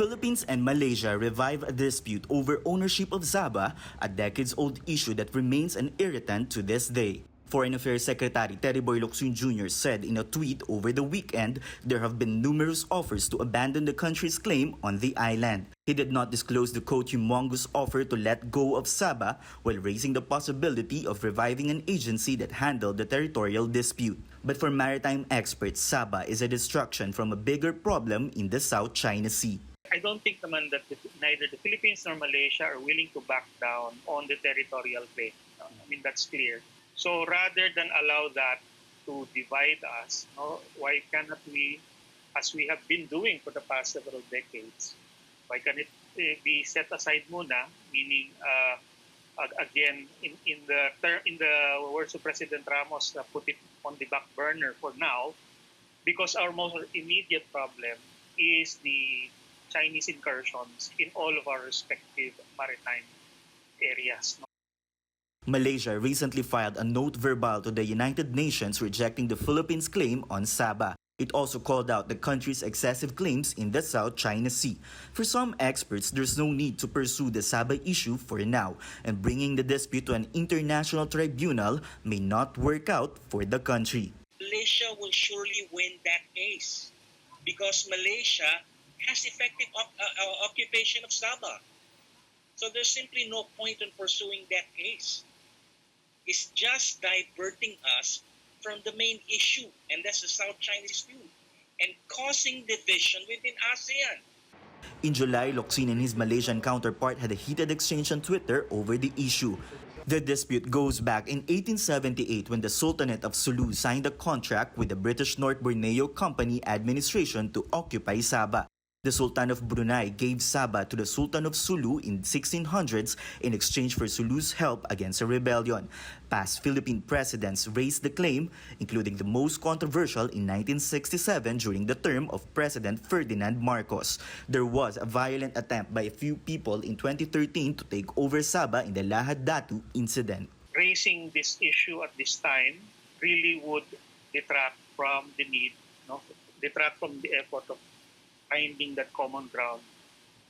Philippines and Malaysia revive a dispute over ownership of Sabah, a decades-old issue that remains an irritant to this day. Foreign Affairs Secretary Teddyboy Locsin Jr. said in a tweet over the weekend there have been numerous offers to abandon the country's claim on the island. He did not disclose the quote humongous offer to let go of Sabah while raising the possibility of reviving an agency that handled the territorial dispute. But for maritime experts, Sabah is a distraction from a bigger problem in the South China Sea. I don't think naman that neither the Philippines nor Malaysia are willing to back down on the territorial claim. I mean, that's clear. So rather than allow that to divide us, why cannot we, as we have been doing for the past several decades, why can it be set aside muna, meaning again in the words of President Ramos, put it on the back burner for now, because our most immediate problem is the Chinese incursions in all of our respective maritime areas. Malaysia recently filed a note verbal to the United Nations rejecting the Philippines' claim on Sabah. It also called out the country's excessive claims in the South China Sea. For some experts, there's no need to pursue the Sabah issue for now, and bringing the dispute to an international tribunal may not work out for the country. Malaysia will surely win that case because Malaysia has effective occupation of Sabah. So there's simply no point in pursuing that case. It's just diverting us from the main issue, and that's the South China dispute, and causing division within ASEAN. In July, Locsin and his Malaysian counterpart had a heated exchange on Twitter over the issue. The dispute goes back in 1878 when the Sultanate of Sulu signed a contract with the British North Borneo Company administration to occupy Sabah. The Sultan of Brunei gave Sabah to the Sultan of Sulu in 1600s in exchange for Sulu's help against a rebellion. Past Philippine presidents raised the claim, including the most controversial in 1967 during the term of President Ferdinand Marcos. There was a violent attempt by a few people in 2013 to take over Sabah in the Lahad Datu incident. Raising this issue at this time really would detract from the need, detract from the effort of finding that common ground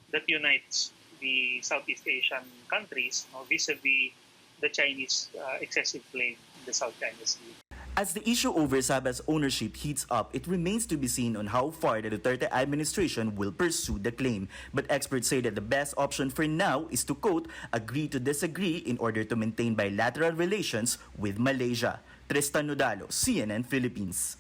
that unites the Southeast Asian countries vis-a-vis the Chinese excessive claim in the South China Sea. As the issue over Sabah's ownership heats up, it remains to be seen on how far the Duterte administration will pursue the claim. But experts say that the best option for now is to, quote, agree to disagree in order to maintain bilateral relations with Malaysia. Tristan Nodalo, CNN Philippines.